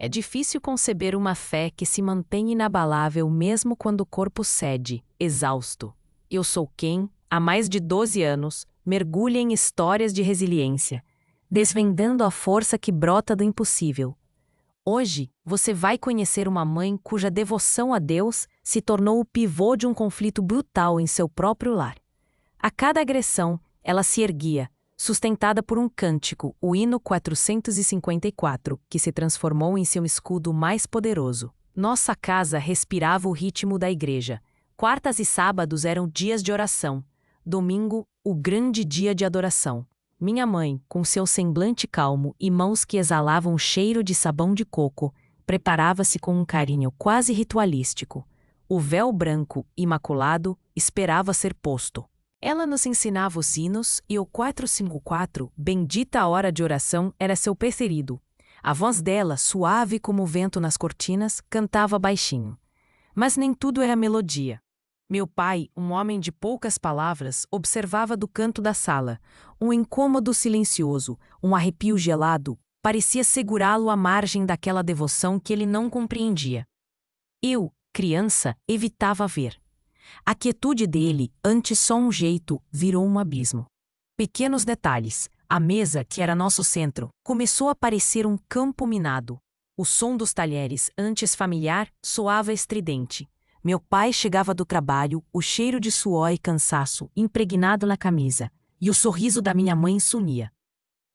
É difícil conceber uma fé que se mantém inabalável mesmo quando o corpo cede, exausto. Eu sou quem, há mais de 12 anos, mergulha em histórias de resiliência, desvendando a força que brota do impossível. Hoje, você vai conhecer uma mãe cuja devoção a Deus se tornou o pivô de um conflito brutal em seu próprio lar. A cada agressão, ela se erguia, sustentada por um cântico, o hino 454, que se transformou em seu escudo mais poderoso. Nossa casa respirava o ritmo da igreja. Quartas e sábados eram dias de oração. Domingo, o grande dia de adoração. Minha mãe, com seu semblante calmo e mãos que exalavam cheiro de sabão de coco, preparava-se com um carinho quase ritualístico. O véu branco, imaculado, esperava ser posto. Ela nos ensinava os hinos e o 454, bendita a hora de oração, era seu preferido. A voz dela, suave como o vento nas cortinas, cantava baixinho. Mas nem tudo era melodia. Meu pai, um homem de poucas palavras, observava do canto da sala. Um incômodo silencioso, um arrepio gelado, parecia segurá-lo à margem daquela devoção que ele não compreendia. Eu, criança, evitava ver. A quietude dele, antes só um jeito, virou um abismo. Pequenos detalhes. A mesa, que era nosso centro, começou a parecer um campo minado. O som dos talheres, antes familiar, soava estridente. Meu pai chegava do trabalho, o cheiro de suor e cansaço impregnado na camisa, e o sorriso da minha mãe sumia.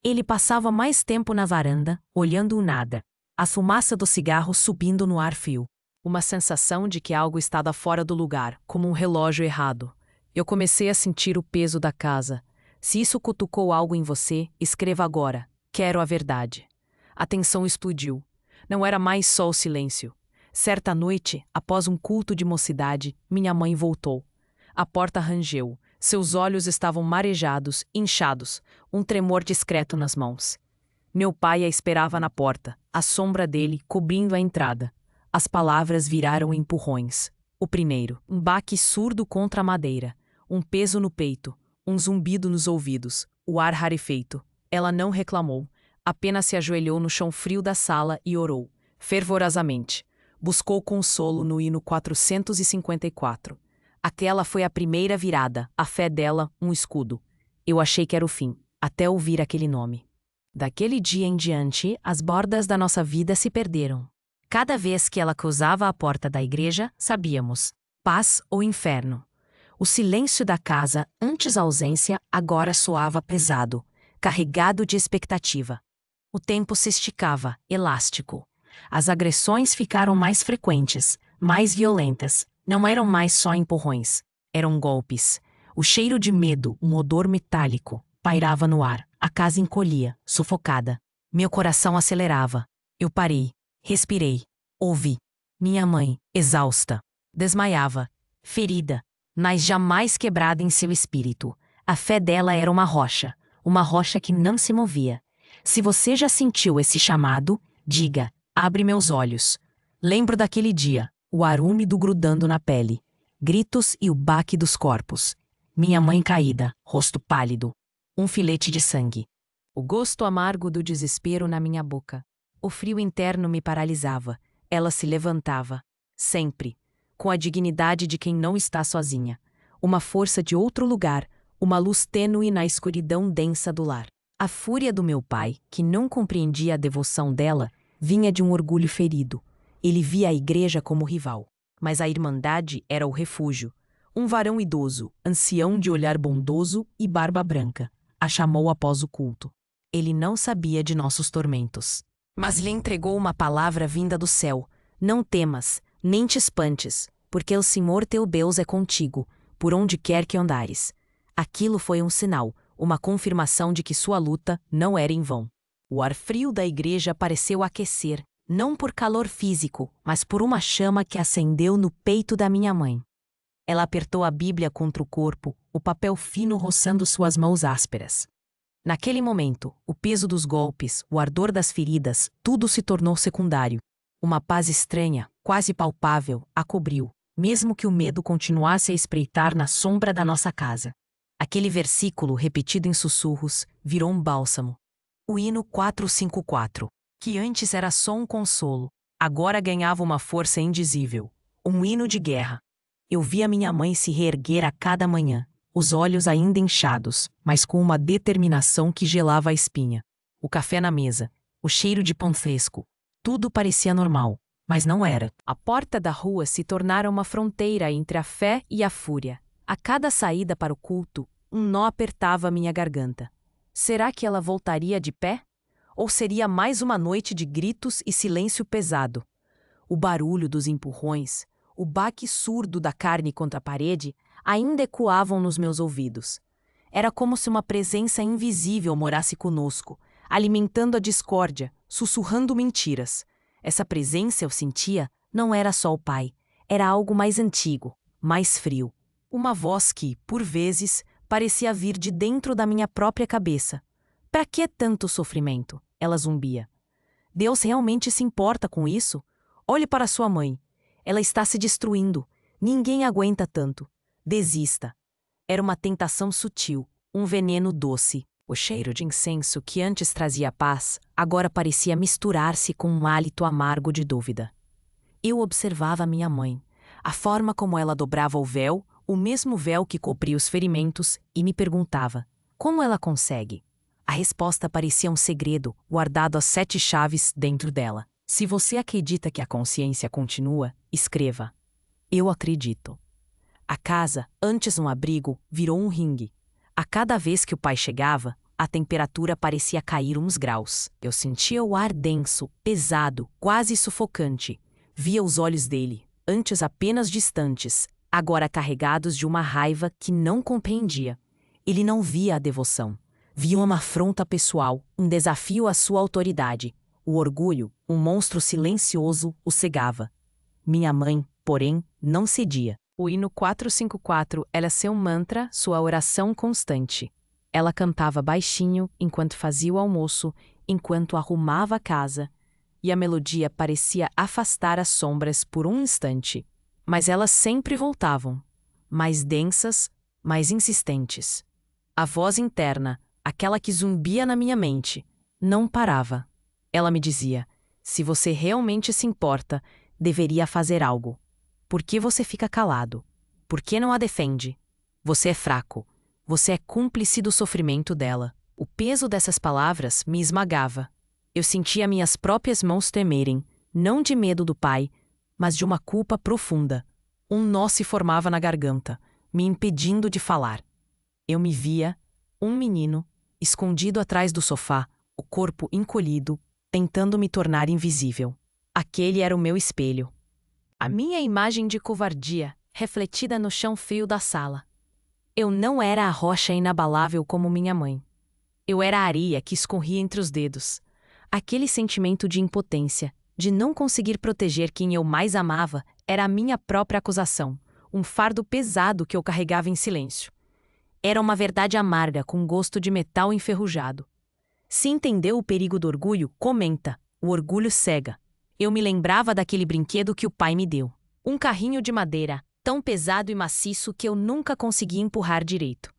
Ele passava mais tempo na varanda, olhando o nada, a fumaça do cigarro subindo no ar frio. Uma sensação de que algo estava fora do lugar, como um relógio errado. Eu comecei a sentir o peso da casa. Se isso cutucou algo em você, escreva agora. Quero a verdade. A tensão explodiu. Não era mais só o silêncio. Certa noite, após um culto de mocidade, minha mãe voltou. A porta rangeu. Seus olhos estavam marejados, inchados, um tremor discreto nas mãos. Meu pai a esperava na porta, a sombra dele cobrindo a entrada. As palavras viraram empurrões. O primeiro, um baque surdo contra a madeira, um peso no peito, um zumbido nos ouvidos, o ar rarefeito. Ela não reclamou, apenas se ajoelhou no chão frio da sala e orou, fervorosamente. Buscou consolo no hino 454. Aquela foi a primeira virada, a fé dela, um escudo. Eu achei que era o fim, até ouvir aquele nome. Daquele dia em diante, as bordas da nossa vida se perderam. Cada vez que ela cruzava a porta da igreja, sabíamos, paz ou inferno. O silêncio da casa, antes ausência, agora soava pesado, carregado de expectativa. O tempo se esticava, elástico. As agressões ficaram mais frequentes, mais violentas. Não eram mais só empurrões. Eram golpes. O cheiro de medo, um odor metálico, pairava no ar. A casa encolhia, sufocada. Meu coração acelerava. Eu parei. Respirei. Ouvi. Minha mãe, exausta, desmaiava, ferida, mas jamais quebrada em seu espírito. A fé dela era uma rocha que não se movia. Se você já sentiu esse chamado, diga, abre meus olhos. Lembro daquele dia, o ar úmido grudando na pele, gritos e o baque dos corpos. Minha mãe caída, rosto pálido, um filete de sangue. O gosto amargo do desespero na minha boca. O frio interno me paralisava. Ela se levantava. Sempre. Com a dignidade de quem não está sozinha. Uma força de outro lugar. Uma luz tênue na escuridão densa do lar. A fúria do meu pai, que não compreendia a devoção dela, vinha de um orgulho ferido. Ele via a igreja como rival. Mas a irmandade era o refúgio. Um varão idoso, ancião de olhar bondoso e barba branca, a chamou após o culto. Ele não sabia de nossos tormentos. Mas lhe entregou uma palavra vinda do céu. Não temas, nem te espantes, porque o Senhor teu Deus é contigo, por onde quer que andares. Aquilo foi um sinal, uma confirmação de que sua luta não era em vão. O ar frio da igreja pareceu aquecer, não por calor físico, mas por uma chama que acendeu no peito da minha mãe. Ela apertou a Bíblia contra o corpo, o papel fino roçando suas mãos ásperas. Naquele momento, o peso dos golpes, o ardor das feridas, tudo se tornou secundário. Uma paz estranha, quase palpável, a cobriu, mesmo que o medo continuasse a espreitar na sombra da nossa casa. Aquele versículo, repetido em sussurros, virou um bálsamo. O hino 454. que antes era só um consolo, agora ganhava uma força indizível, um hino de guerra. Eu via minha mãe se reerguer a cada manhã, os olhos ainda inchados, mas com uma determinação que gelava a espinha. O café na mesa, o cheiro de pão fresco, tudo parecia normal, mas não era. A porta da rua se tornara uma fronteira entre a fé e a fúria. A cada saída para o culto, um nó apertava minha garganta. Será que ela voltaria de pé? Ou seria mais uma noite de gritos e silêncio pesado? O barulho dos empurrões, o baque surdo da carne contra a parede, ainda ecoavam nos meus ouvidos. Era como se uma presença invisível morasse conosco, alimentando a discórdia, sussurrando mentiras. Essa presença, eu sentia, não era só o pai, era algo mais antigo, mais frio. Uma voz que, por vezes, parecia vir de dentro da minha própria cabeça. Para que tanto sofrimento? Ela zumbia. Deus realmente se importa com isso? Olhe para sua mãe. Ela está se destruindo. Ninguém aguenta tanto. Desista. Era uma tentação sutil, um veneno doce. O cheiro de incenso que antes trazia paz, agora parecia misturar-se com um hálito amargo de dúvida. Eu observava minha mãe, a forma como ela dobrava o mesmo véu que cobria os ferimentos, e me perguntava, como ela consegue? A resposta parecia um segredo, guardado às 7 chaves dentro dela. Se você acredita que a consciência continua, escreva. Eu acredito. A casa, antes um abrigo, virou um ringue. A cada vez que o pai chegava, a temperatura parecia cair uns graus. Eu sentia o ar denso, pesado, quase sufocante. Via os olhos dele, antes apenas distantes, agora carregados de uma raiva que não compreendia. Ele não via a devoção. Via uma afronta pessoal, um desafio à sua autoridade. O orgulho, um monstro silencioso, o cegava. Minha mãe, porém, não cedia. O hino 454 era seu mantra, sua oração constante. Ela cantava baixinho enquanto fazia o almoço, enquanto arrumava a casa, e a melodia parecia afastar as sombras por um instante. Mas elas sempre voltavam, mais densas, mais insistentes. A voz interna, aquela que zumbia na minha mente, não parava. Ela me dizia, se você realmente se importa, deveria fazer algo. Por que você fica calado? Por que não a defende? Você é fraco. Você é cúmplice do sofrimento dela. O peso dessas palavras me esmagava. Eu sentia minhas próprias mãos tremerem, não de medo do pai, mas de uma culpa profunda. Um nó se formava na garganta, me impedindo de falar. Eu me via, um menino, escondido atrás do sofá, o corpo encolhido, tentando me tornar invisível. Aquele era o meu espelho. A minha imagem de covardia, refletida no chão frio da sala. Eu não era a rocha inabalável como minha mãe. Eu era a areia que escorria entre os dedos. Aquele sentimento de impotência, de não conseguir proteger quem eu mais amava, era a minha própria acusação, um fardo pesado que eu carregava em silêncio. Era uma verdade amarga com gosto de metal enferrujado. Se entendeu o perigo do orgulho, comenta. O orgulho cega. Eu me lembrava daquele brinquedo que o pai me deu. Um carrinho de madeira, tão pesado e maciço que eu nunca conseguia empurrar direito.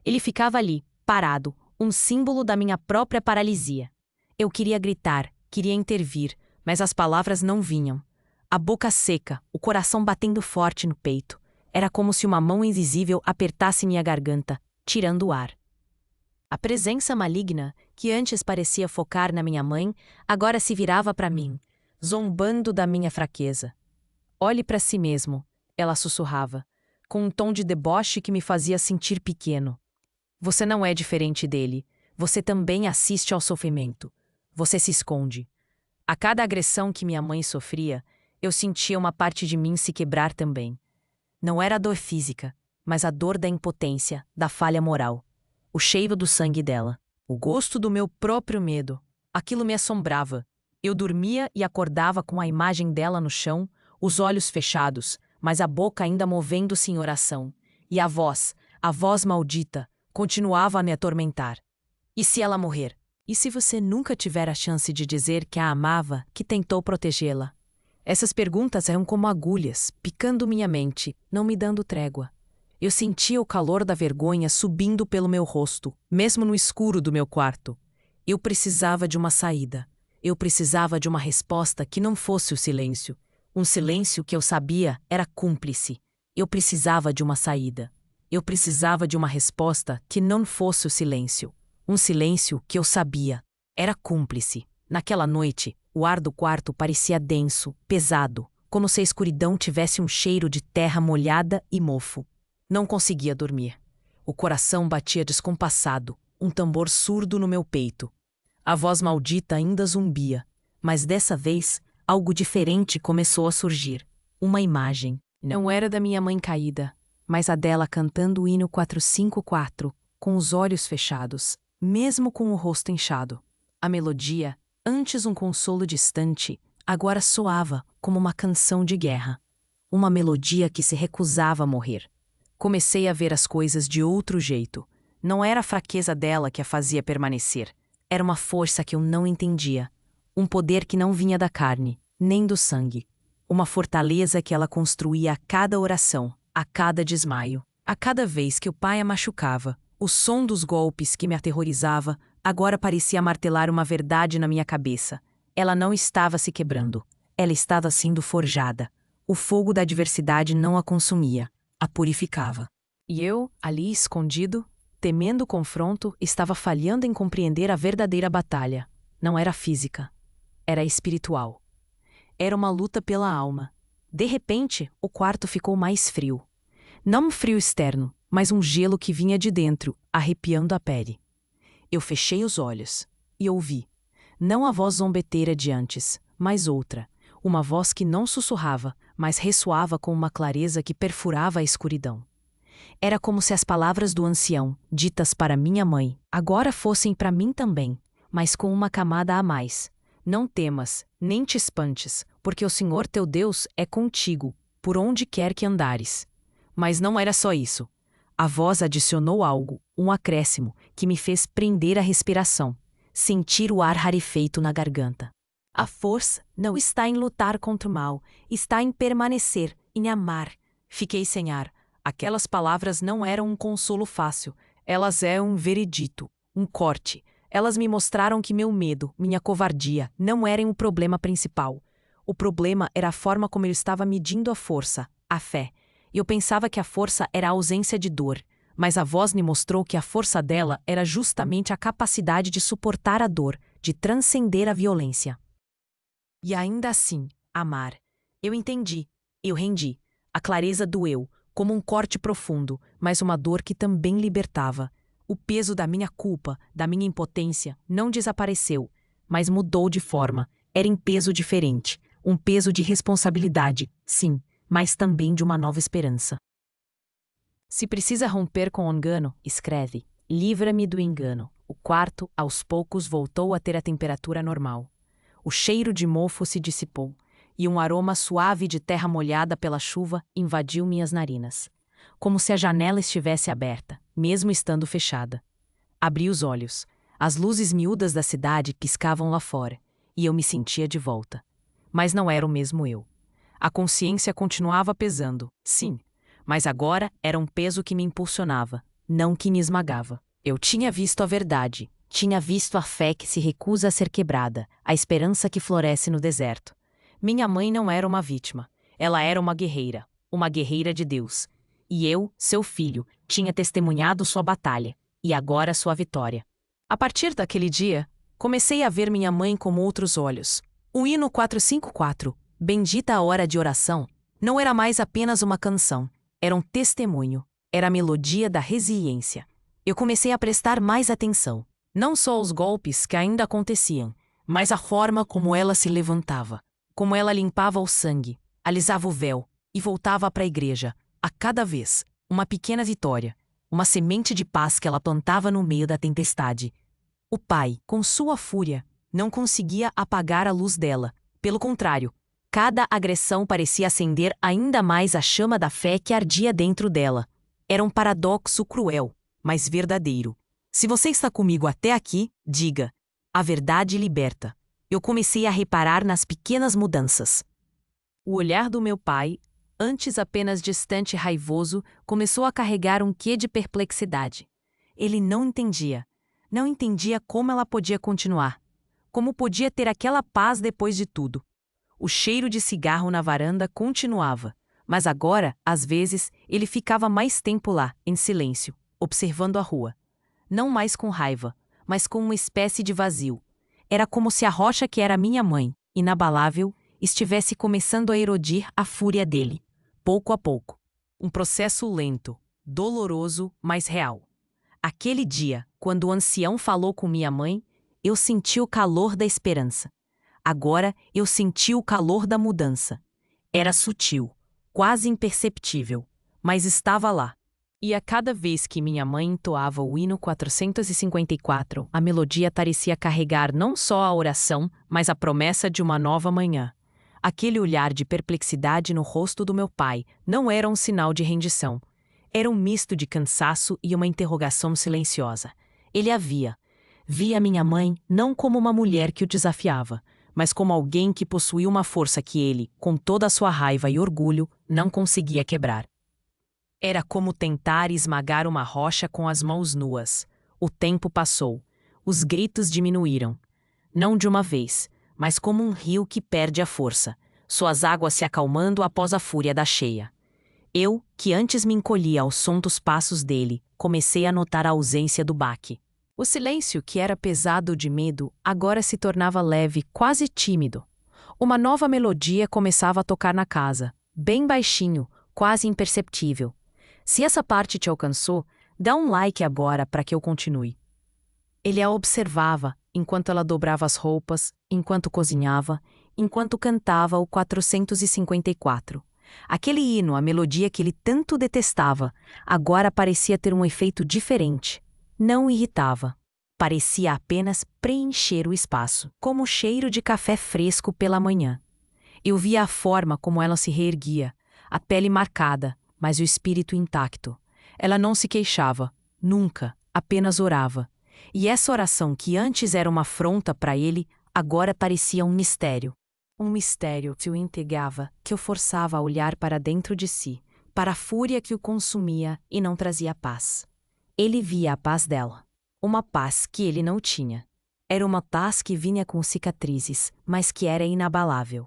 Ele ficava ali, parado, um símbolo da minha própria paralisia. Eu queria gritar, queria intervir, mas as palavras não vinham. A boca seca, o coração batendo forte no peito. Era como se uma mão invisível apertasse minha garganta, tirando o ar. A presença maligna, que antes parecia focar na minha mãe, agora se virava para mim, zombando da minha fraqueza. Olhe para si mesmo, ela sussurrava, com um tom de deboche que me fazia sentir pequeno. Você não é diferente dele. Você também assiste ao sofrimento. Você se esconde. A cada agressão que minha mãe sofria, eu sentia uma parte de mim se quebrar também. Não era a dor física, mas a dor da impotência, da falha moral. O cheiro do sangue dela. O gosto do meu próprio medo. Aquilo me assombrava. Eu dormia e acordava com a imagem dela no chão, os olhos fechados, mas a boca ainda movendo-se em oração. E a voz maldita, continuava a me atormentar. E se ela morrer? E se você nunca tiver a chance de dizer que a amava, que tentou protegê-la? Essas perguntas eram como agulhas, picando minha mente, não me dando trégua. Eu sentia o calor da vergonha subindo pelo meu rosto, mesmo no escuro do meu quarto. Eu precisava de uma saída. Eu precisava de uma resposta que não fosse o silêncio. Um silêncio que eu sabia era cúmplice. Eu precisava de uma saída. Eu precisava de uma resposta que não fosse o silêncio. Um silêncio que eu sabia era cúmplice. Naquela noite, o ar do quarto parecia denso, pesado, como se a escuridão tivesse um cheiro de terra molhada e mofo. Não conseguia dormir. O coração batia descompassado, um tambor surdo no meu peito. A voz maldita ainda zumbia, mas dessa vez, algo diferente começou a surgir. Uma imagem. Não era da minha mãe caída, mas a dela cantando o hino 454, com os olhos fechados, mesmo com o rosto inchado. A melodia, antes um consolo distante, agora soava como uma canção de guerra. Uma melodia que se recusava a morrer. Comecei a ver as coisas de outro jeito. Não era a fraqueza dela que a fazia permanecer. Era uma força que eu não entendia. Um poder que não vinha da carne, nem do sangue. Uma fortaleza que ela construía a cada oração, a cada desmaio. A cada vez que o pai a machucava, o som dos golpes que me aterrorizava agora parecia martelar uma verdade na minha cabeça. Ela não estava se quebrando. Ela estava sendo forjada. O fogo da adversidade não a consumia, a purificava. E eu, ali escondido, temendo o confronto, estava falhando em compreender a verdadeira batalha. Não era física. Era espiritual. Era uma luta pela alma. De repente, o quarto ficou mais frio. Não um frio externo, mas um gelo que vinha de dentro, arrepiando a pele. Eu fechei os olhos e ouvi. Não a voz zombeteira de antes, mas outra. Uma voz que não sussurrava, mas ressoava com uma clareza que perfurava a escuridão. Era como se as palavras do ancião, ditas para minha mãe, agora fossem para mim também, mas com uma camada a mais. Não temas, nem te espantes, porque o Senhor teu Deus é contigo, por onde quer que andares. Mas não era só isso. A voz adicionou algo, um acréscimo, que me fez prender a respiração, sentir o ar rarefeito na garganta. A força não está em lutar contra o mal, está em permanecer, em amar. Fiquei sem ar. Aquelas palavras não eram um consolo fácil, elas eram um veredito, um corte. Elas me mostraram que meu medo, minha covardia, não eram o problema principal. O problema era a forma como eu estava medindo a força, a fé. Eu pensava que a força era a ausência de dor, mas a voz me mostrou que a força dela era justamente a capacidade de suportar a dor, de transcender a violência. E ainda assim, amar. Eu entendi, eu rendi. A clareza doeu, como um corte profundo, mas uma dor que também libertava. O peso da minha culpa, da minha impotência, não desapareceu, mas mudou de forma. Era em peso diferente, um peso de responsabilidade, sim, mas também de uma nova esperança. Se precisa romper com o engano, escreve, livra-me do engano. O quarto, aos poucos, voltou a ter a temperatura normal. O cheiro de mofo se dissipou, e um aroma suave de terra molhada pela chuva invadiu minhas narinas. Como se a janela estivesse aberta, mesmo estando fechada. Abri os olhos. As luzes miúdas da cidade piscavam lá fora, e eu me sentia de volta. Mas não era o mesmo eu. A consciência continuava pesando, sim, mas agora era um peso que me impulsionava, não que me esmagava. Eu tinha visto a verdade, tinha visto a fé que se recusa a ser quebrada, a esperança que floresce no deserto. Minha mãe não era uma vítima, ela era uma guerreira de Deus. E eu, seu filho, tinha testemunhado sua batalha, e agora sua vitória. A partir daquele dia, comecei a ver minha mãe com outros olhos. O hino 454, Bendita a Hora de Oração, não era mais apenas uma canção, era um testemunho, era a melodia da resiliência. Eu comecei a prestar mais atenção, não só aos golpes que ainda aconteciam, mas à forma como ela se levantava, como ela limpava o sangue, alisava o véu e voltava para a igreja. A cada vez, uma pequena vitória, uma semente de paz que ela plantava no meio da tempestade. O pai, com sua fúria, não conseguia apagar a luz dela. Pelo contrário, cada agressão parecia acender ainda mais a chama da fé que ardia dentro dela. Era um paradoxo cruel, mas verdadeiro. Se você está comigo até aqui, diga. A verdade liberta. Eu comecei a reparar nas pequenas mudanças. O olhar do meu pai, antes apenas distante e raivoso, começou a carregar um quê de perplexidade. Ele não entendia como ela podia continuar. Como podia ter aquela paz depois de tudo? O cheiro de cigarro na varanda continuava, mas agora, às vezes, ele ficava mais tempo lá, em silêncio, observando a rua. Não mais com raiva, mas com uma espécie de vazio. Era como se a rocha que era minha mãe, inabalável, estivesse começando a erodir a fúria dele, pouco a pouco. Um processo lento, doloroso, mas real. Aquele dia, quando o ancião falou com minha mãe, eu senti o calor da esperança. Agora eu senti o calor da mudança. Era sutil, quase imperceptível, mas estava lá. E a cada vez que minha mãe entoava o hino 454, a melodia parecia carregar não só a oração, mas a promessa de uma nova manhã. Aquele olhar de perplexidade no rosto do meu pai não era um sinal de rendição. Era um misto de cansaço e uma interrogação silenciosa. Ele via minha mãe não como uma mulher que o desafiava, mas como alguém que possuía uma força que ele, com toda a sua raiva e orgulho, não conseguia quebrar. Era como tentar esmagar uma rocha com as mãos nuas. O tempo passou. Os gritos diminuíram. Não de uma vez, mas como um rio que perde a força, suas águas se acalmando após a fúria da cheia. Eu, que antes me encolhia ao som dos passos dele, comecei a notar a ausência do baque. O silêncio, que era pesado de medo, agora se tornava leve, quase tímido. Uma nova melodia começava a tocar na casa, bem baixinho, quase imperceptível. Se essa parte te alcançou, dá um like agora para que eu continue. Ele a observava, enquanto ela dobrava as roupas, enquanto cozinhava, enquanto cantava o 454. Aquele hino, a melodia que ele tanto detestava, agora parecia ter um efeito diferente. Não o irritava. Parecia apenas preencher o espaço, como o cheiro de café fresco pela manhã. Eu via a forma como ela se reerguia, a pele marcada, mas o espírito intacto. Ela não se queixava, nunca, apenas orava. E essa oração que antes era uma afronta para ele, agora parecia um mistério. Um mistério que o intrigava, que o forçava a olhar para dentro de si, para a fúria que o consumia e não trazia paz. Ele via a paz dela. Uma paz que ele não tinha. Era uma paz que vinha com cicatrizes, mas que era inabalável.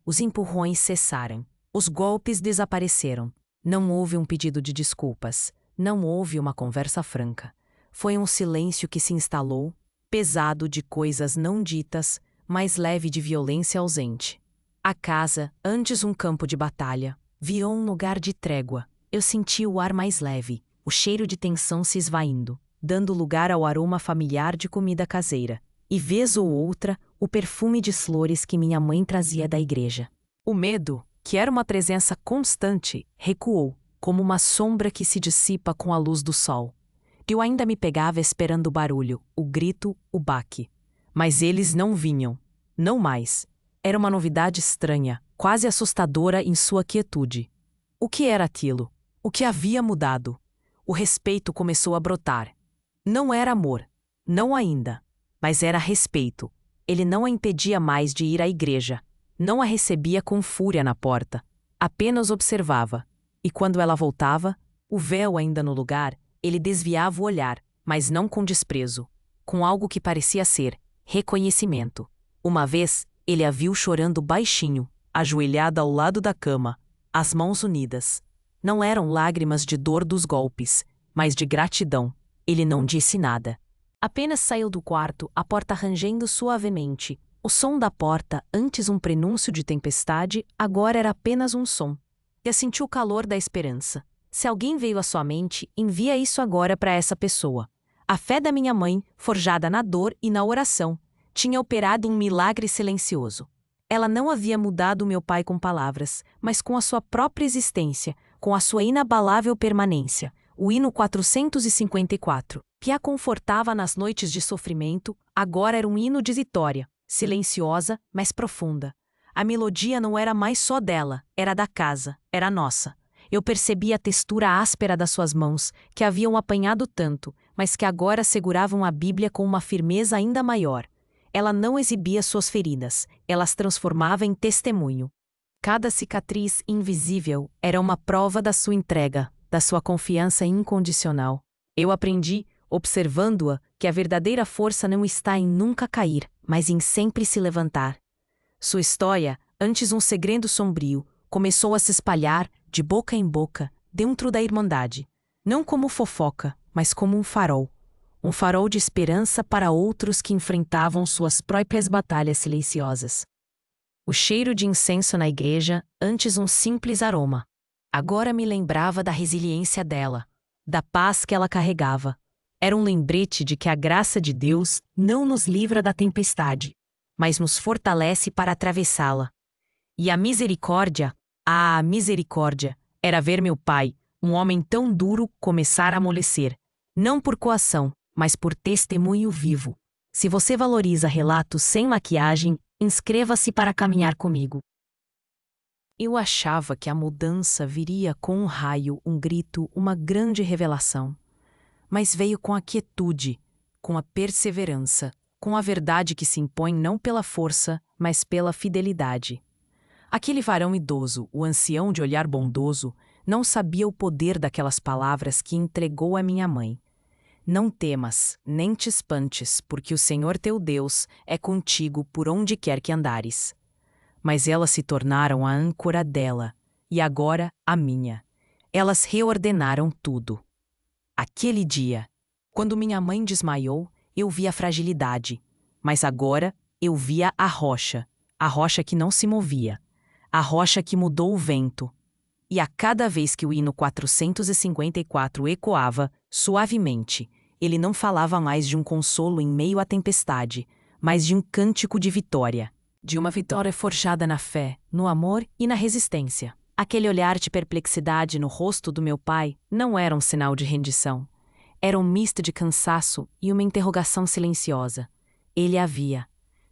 Os empurrões cessaram. Os golpes desapareceram. Não houve um pedido de desculpas. Não houve uma conversa franca. Foi um silêncio que se instalou, pesado de coisas não ditas, mais leve de violência ausente. A casa, antes um campo de batalha, virou um lugar de trégua. Eu senti o ar mais leve, o cheiro de tensão se esvaindo, dando lugar ao aroma familiar de comida caseira. E vez ou outra, o perfume de flores que minha mãe trazia da igreja. O medo, que era uma presença constante, recuou, como uma sombra que se dissipa com a luz do sol. Eu ainda me pegava esperando o barulho, o grito, o baque. Mas eles não vinham. Não mais. Era uma novidade estranha, quase assustadora em sua quietude. O que era aquilo? O que havia mudado? O respeito começou a brotar. Não era amor. Não ainda. Mas era respeito. Ele não a impedia mais de ir à igreja. Não a recebia com fúria na porta. Apenas observava. E quando ela voltava, o véu ainda no lugar, ele desviava o olhar, mas não com desprezo. Com algo que parecia ser reconhecimento. Uma vez, ele a viu chorando baixinho, ajoelhada ao lado da cama, as mãos unidas. Não eram lágrimas de dor dos golpes, mas de gratidão. Ele não disse nada. Apenas saiu do quarto, a porta rangendo suavemente. O som da porta, antes um prenúncio de tempestade, agora era apenas um som. E sentiu o calor da esperança. Se alguém veio à sua mente, envia isso agora para essa pessoa. A fé da minha mãe, forjada na dor e na oração, tinha operado um milagre silencioso. Ela não havia mudado meu pai com palavras, mas com a sua própria existência, com a sua inabalável permanência. O hino 454, que a confortava nas noites de sofrimento, agora era um hino de vitória, silenciosa, mas profunda. A melodia não era mais só dela, era da casa, era nossa. Eu percebi a textura áspera das suas mãos, que haviam apanhado tanto, mas que agora seguravam a Bíblia com uma firmeza ainda maior. Ela não exibia suas feridas, ela as transformava em testemunho. Cada cicatriz invisível era uma prova da sua entrega, da sua confiança incondicional. Eu aprendi, observando-a que a verdadeira força não está em nunca cair, mas em sempre se levantar. Sua história, antes um segredo sombrio, começou a se espalhar, de boca em boca, dentro da Irmandade. Não como fofoca, mas como um farol. Um farol de esperança para outros que enfrentavam suas próprias batalhas silenciosas. O cheiro de incenso na igreja, antes um simples aroma. Agora me lembrava da resiliência dela, da paz que ela carregava. Era um lembrete de que a graça de Deus não nos livra da tempestade, mas nos fortalece para atravessá-la. E a misericórdia, era ver meu pai, um homem tão duro, começar a amolecer. Não por coação, mas por testemunho vivo. Se você valoriza relatos sem maquiagem, inscreva-se para caminhar comigo. Eu achava que a mudança viria com um raio, um grito, uma grande revelação. Mas veio com a quietude, com a perseverança, com a verdade que se impõe não pela força, mas pela fidelidade. Aquele varão idoso, o ancião de olhar bondoso, não sabia o poder daquelas palavras que entregou a minha mãe. Não temas, nem te espantes, porque o Senhor teu Deus é contigo por onde quer que andares. Mas elas se tornaram a âncora dela, e agora a minha. Elas reordenaram tudo. Aquele dia, quando minha mãe desmaiou, eu vi a fragilidade, mas agora eu via a rocha que não se movia, a rocha que mudou o vento. E a cada vez que o hino 454 ecoava, suavemente, ele não falava mais de um consolo em meio à tempestade, mas de um cântico de vitória. De uma vitória forjada na fé, no amor e na resistência. Aquele olhar de perplexidade no rosto do meu pai não era um sinal de rendição. Era um misto de cansaço e uma interrogação silenciosa. Ele a via.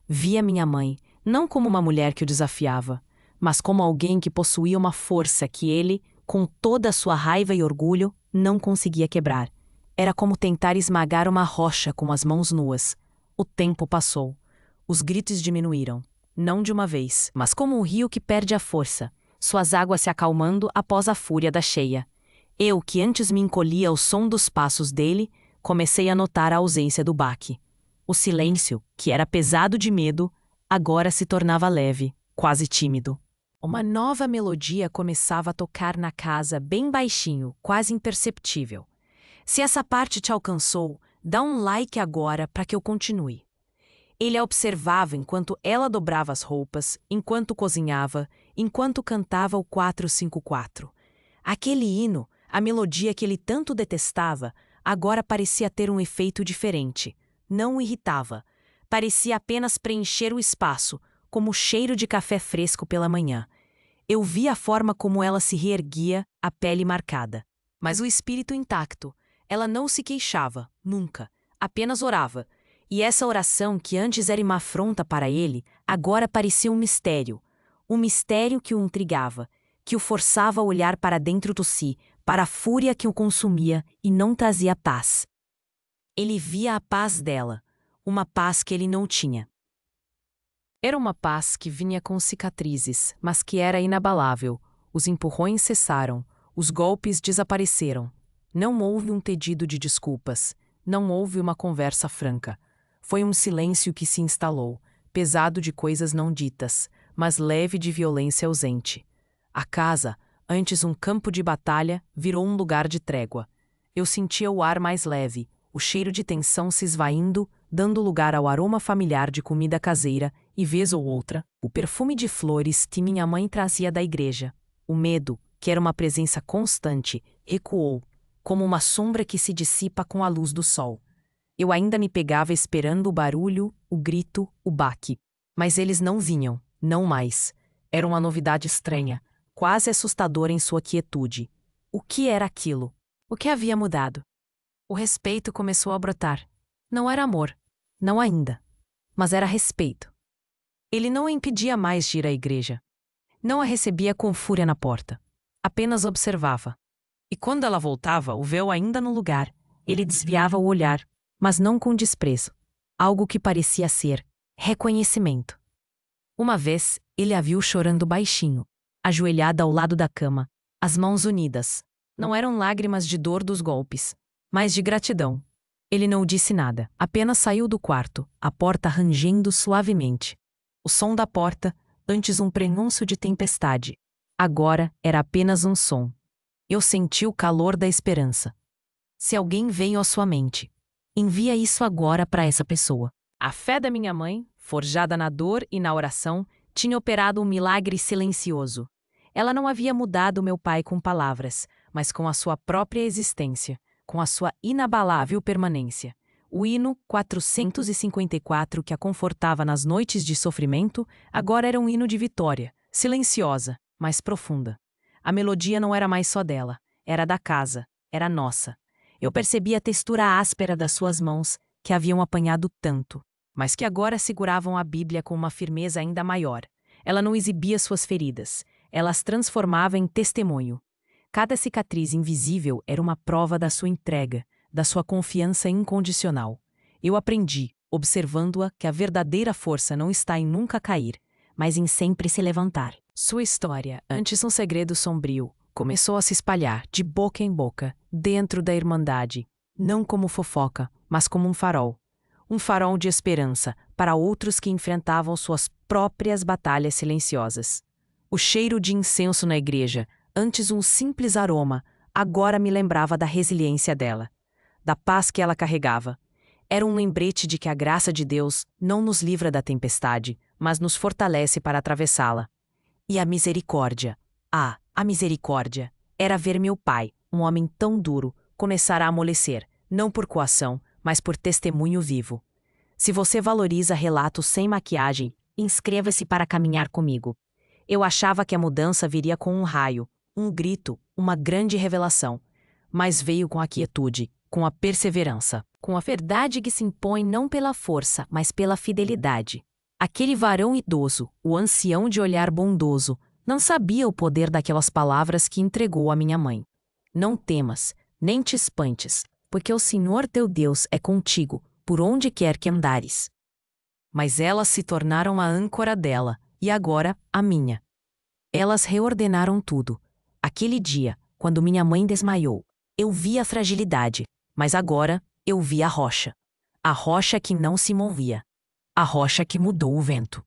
Via minha mãe, não como uma mulher que o desafiava, mas como alguém que possuía uma força que ele, com toda a sua raiva e orgulho, não conseguia quebrar. Era como tentar esmagar uma rocha com as mãos nuas. O tempo passou. Os gritos diminuíram. Não de uma vez, mas como um rio que perde a força, suas águas se acalmando após a fúria da cheia. Eu, que antes me encolhia ao som dos passos dele, comecei a notar a ausência do baque. O silêncio, que era pesado de medo, agora se tornava leve, quase tímido. Uma nova melodia começava a tocar na casa bem baixinho, quase imperceptível. Se essa parte te alcançou, dá um like agora para que eu continue. Ele a observava enquanto ela dobrava as roupas, enquanto cozinhava, enquanto cantava o 454. Aquele hino, a melodia que ele tanto detestava, agora parecia ter um efeito diferente. Não o irritava. Parecia apenas preencher o espaço, como o cheiro de café fresco pela manhã. Eu via a forma como ela se reerguia, a pele marcada. Mas o espírito intacto. Ela não se queixava, nunca. Apenas orava. E essa oração, que antes era uma afronta para ele, agora parecia um mistério. Um mistério que o intrigava, que o forçava a olhar para dentro de si, para a fúria que o consumia e não trazia paz. Ele via a paz dela, uma paz que ele não tinha. Era uma paz que vinha com cicatrizes, mas que era inabalável. Os empurrões cessaram, os golpes desapareceram. Não houve um pedido de desculpas, não houve uma conversa franca. Foi um silêncio que se instalou, pesado de coisas não ditas, mas leve de violência ausente. A casa, antes um campo de batalha, virou um lugar de trégua. Eu sentia o ar mais leve, o cheiro de tensão se esvaindo, dando lugar ao aroma familiar de comida caseira e, vez ou outra, o perfume de flores que minha mãe trazia da igreja. O medo, que era uma presença constante, ecoou, como uma sombra que se dissipa com a luz do sol. Eu ainda me pegava esperando o barulho, o grito, o baque. Mas eles não vinham, não mais. Era uma novidade estranha, quase assustadora em sua quietude. O que era aquilo? O que havia mudado? O respeito começou a brotar. Não era amor, não ainda. Mas era respeito. Ele não a impedia mais de ir à igreja. Não a recebia com fúria na porta. Apenas observava. E quando ela voltava, o véu ainda no lugar, ele desviava o olhar, mas não com desprezo. Algo que parecia ser reconhecimento. Uma vez, ele a viu chorando baixinho, ajoelhada ao lado da cama, as mãos unidas. Não eram lágrimas de dor dos golpes, mas de gratidão. Ele não disse nada, apenas saiu do quarto, a porta rangendo suavemente. O som da porta, antes um prenúncio de tempestade, agora era apenas um som. Eu senti o calor da esperança. Se alguém veio à sua mente, envia isso agora para essa pessoa. A fé da minha mãe, forjada na dor e na oração, tinha operado um milagre silencioso. Ela não havia mudado meu pai com palavras, mas com a sua própria existência, com a sua inabalável permanência. O hino 454 que a confortava nas noites de sofrimento, agora era um hino de vitória, silenciosa, mas profunda. A melodia não era mais só dela, era da casa, era nossa. Eu percebi a textura áspera das suas mãos, que haviam apanhado tanto, mas que agora seguravam a Bíblia com uma firmeza ainda maior. Ela não exibia suas feridas, ela as transformava em testemunho. Cada cicatriz invisível era uma prova da sua entrega, da sua confiança incondicional. Eu aprendi, observando-a, que a verdadeira força não está em nunca cair, mas em sempre se levantar. Sua história, antes um segredo sombrio, começou a se espalhar, de boca em boca, dentro da Irmandade, não como fofoca, mas como um farol. Um farol de esperança para outros que enfrentavam suas próprias batalhas silenciosas. O cheiro de incenso na igreja, antes um simples aroma, agora me lembrava da resiliência dela, da paz que ela carregava. Era um lembrete de que a graça de Deus não nos livra da tempestade, mas nos fortalece para atravessá-la. E a misericórdia, a misericórdia, era ver meu pai, um homem tão duro, começar a amolecer, não por coação, mas por testemunho vivo. Se você valoriza relatos sem maquiagem, inscreva-se para caminhar comigo. Eu achava que a mudança viria com um raio, um grito, uma grande revelação, mas veio com a quietude, com a perseverança, com a verdade que se impõe não pela força, mas pela fidelidade. Aquele varão idoso, o ancião de olhar bondoso, não sabia o poder daquelas palavras que entregou à minha mãe. Não temas, nem te espantes, porque o Senhor teu Deus é contigo, por onde quer que andares. Mas elas se tornaram a âncora dela, e agora a minha. Elas reordenaram tudo. Aquele dia, quando minha mãe desmaiou, eu vi a fragilidade, mas agora eu vi a rocha. A rocha que não se movia. A rocha que mudou o vento.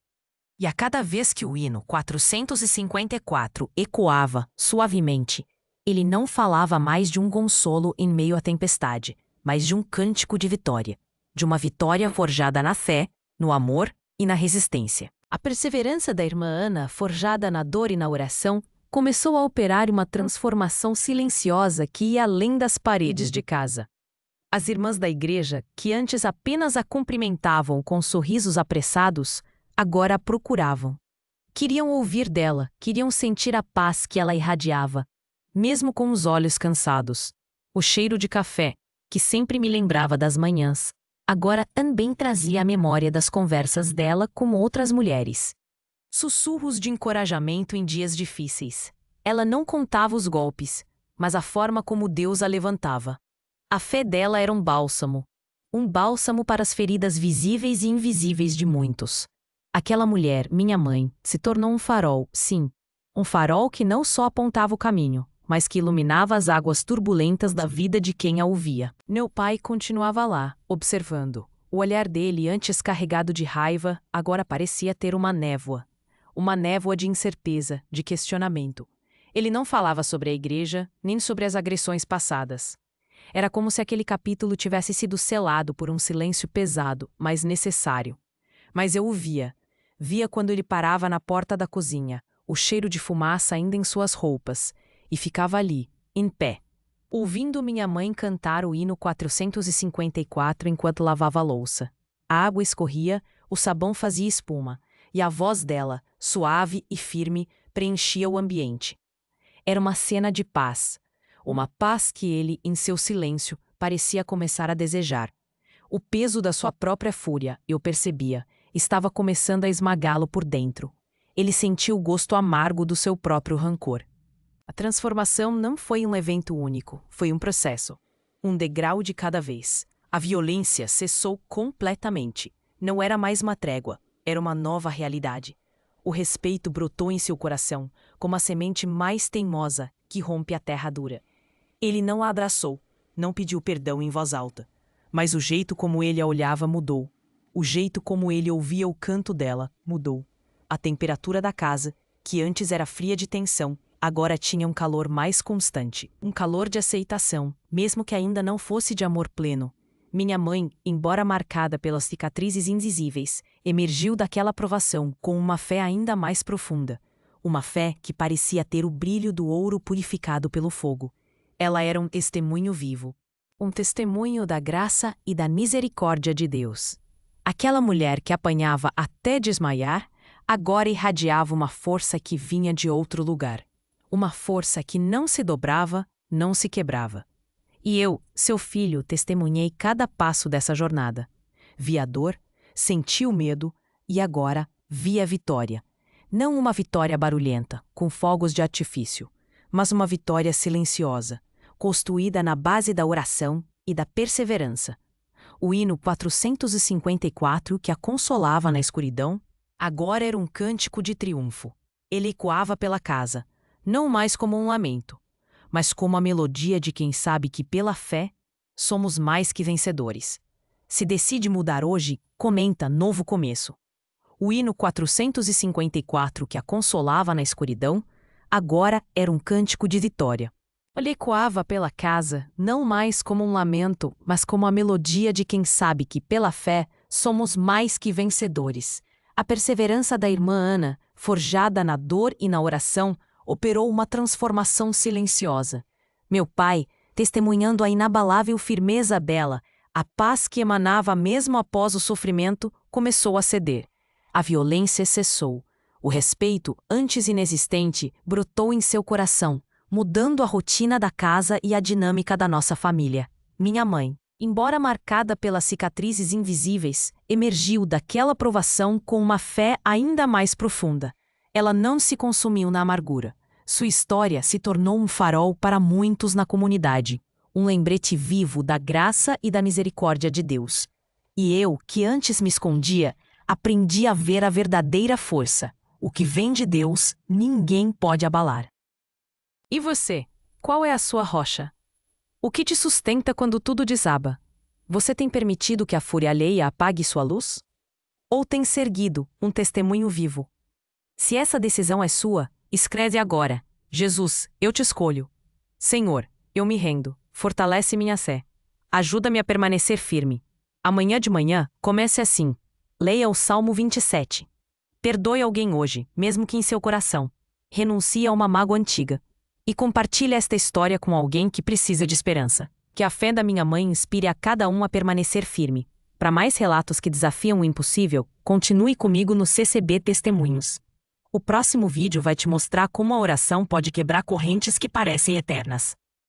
E a cada vez que o hino 454 ecoava suavemente, ele não falava mais de um consolo em meio à tempestade, mas de um cântico de vitória, de uma vitória forjada na fé, no amor e na resistência. A perseverança da irmã Ana, forjada na dor e na oração, começou a operar uma transformação silenciosa que ia além das paredes de casa. As irmãs da igreja, que antes apenas a cumprimentavam com sorrisos apressados, agora a procuravam. Queriam ouvir dela, queriam sentir a paz que ela irradiava, mesmo com os olhos cansados. O cheiro de café, que sempre me lembrava das manhãs, agora também trazia a memória das conversas dela com outras mulheres. Sussurros de encorajamento em dias difíceis. Ela não contava os golpes, mas a forma como Deus a levantava. A fé dela era um bálsamo para as feridas visíveis e invisíveis de muitos. Aquela mulher, minha mãe, se tornou um farol, sim. Um farol que não só apontava o caminho, mas que iluminava as águas turbulentas da vida de quem a ouvia. Meu pai continuava lá, observando. O olhar dele, antes carregado de raiva, agora parecia ter uma névoa. Uma névoa de incerteza, de questionamento. Ele não falava sobre a igreja, nem sobre as agressões passadas. Era como se aquele capítulo tivesse sido selado por um silêncio pesado, mas necessário. Mas eu o via. Via quando ele parava na porta da cozinha, o cheiro de fumaça ainda em suas roupas, e ficava ali, em pé, ouvindo minha mãe cantar o hino 454 enquanto lavava a louça. A água escorria, o sabão fazia espuma, e a voz dela, suave e firme, preenchia o ambiente. Era uma cena de paz. Uma paz que ele, em seu silêncio, parecia começar a desejar. O peso da sua própria fúria, eu percebia, estava começando a esmagá-lo por dentro. Ele sentia o gosto amargo do seu próprio rancor. A transformação não foi um evento único, foi um processo. Um degrau de cada vez. A violência cessou completamente. Não era mais uma trégua, era uma nova realidade. O respeito brotou em seu coração, como a semente mais teimosa que rompe a terra dura. Ele não a abraçou, não pediu perdão em voz alta. Mas o jeito como ele a olhava mudou. O jeito como ele ouvia o canto dela mudou. A temperatura da casa, que antes era fria de tensão, agora tinha um calor mais constante. Um calor de aceitação, mesmo que ainda não fosse de amor pleno. Minha mãe, embora marcada pelas cicatrizes invisíveis, emergiu daquela provação com uma fé ainda mais profunda. Uma fé que parecia ter o brilho do ouro purificado pelo fogo. Ela era um testemunho vivo. Um testemunho da graça e da misericórdia de Deus. Aquela mulher que apanhava até desmaiar, agora irradiava uma força que vinha de outro lugar. Uma força que não se dobrava, não se quebrava. E eu, seu filho, testemunhei cada passo dessa jornada. Vi a dor, senti o medo e agora vi a vitória. Não uma vitória barulhenta, com fogos de artifício, mas uma vitória silenciosa, construída na base da oração e da perseverança. O hino 454, que a consolava na escuridão, agora era um cântico de triunfo. Ele ecoava pela casa, não mais como um lamento, mas como a melodia de quem sabe que pela fé somos mais que vencedores. Se decide mudar hoje, comenta novo começo. O hino 454, que a consolava na escuridão, agora era um cântico de vitória. Ele ecoava pela casa, não mais como um lamento, mas como a melodia de quem sabe que pela fé somos mais que vencedores. A perseverança da irmã Ana, forjada na dor e na oração, operou uma transformação silenciosa. Meu pai, testemunhando a inabalável firmeza dela, a paz que emanava mesmo após o sofrimento, começou a ceder. A violência cessou. O respeito, antes inexistente, brotou em seu coração, mudando a rotina da casa e a dinâmica da nossa família. Minha mãe, embora marcada pelas cicatrizes invisíveis, emergiu daquela provação com uma fé ainda mais profunda. Ela não se consumiu na amargura. Sua história se tornou um farol para muitos na comunidade, um lembrete vivo da graça e da misericórdia de Deus. E eu, que antes me escondia, aprendi a ver a verdadeira força. O que vem de Deus, ninguém pode abalar. E você? Qual é a sua rocha? O que te sustenta quando tudo desaba? Você tem permitido que a fúria alheia apague sua luz? Ou tem se erguido, um testemunho vivo? Se essa decisão é sua, escreve agora: Jesus, eu te escolho. Senhor, eu me rendo, fortalece minha fé. Ajuda-me a permanecer firme. Amanhã de manhã, comece assim. Leia o Salmo 27. Perdoe alguém hoje, mesmo que em seu coração. Renuncie a uma mágoa antiga. E compartilhe esta história com alguém que precisa de esperança. Que a fé da minha mãe inspire a cada um a permanecer firme. Para mais relatos que desafiam o impossível, continue comigo no CCB Testemunhos. O próximo vídeo vai te mostrar como a oração pode quebrar correntes que parecem eternas.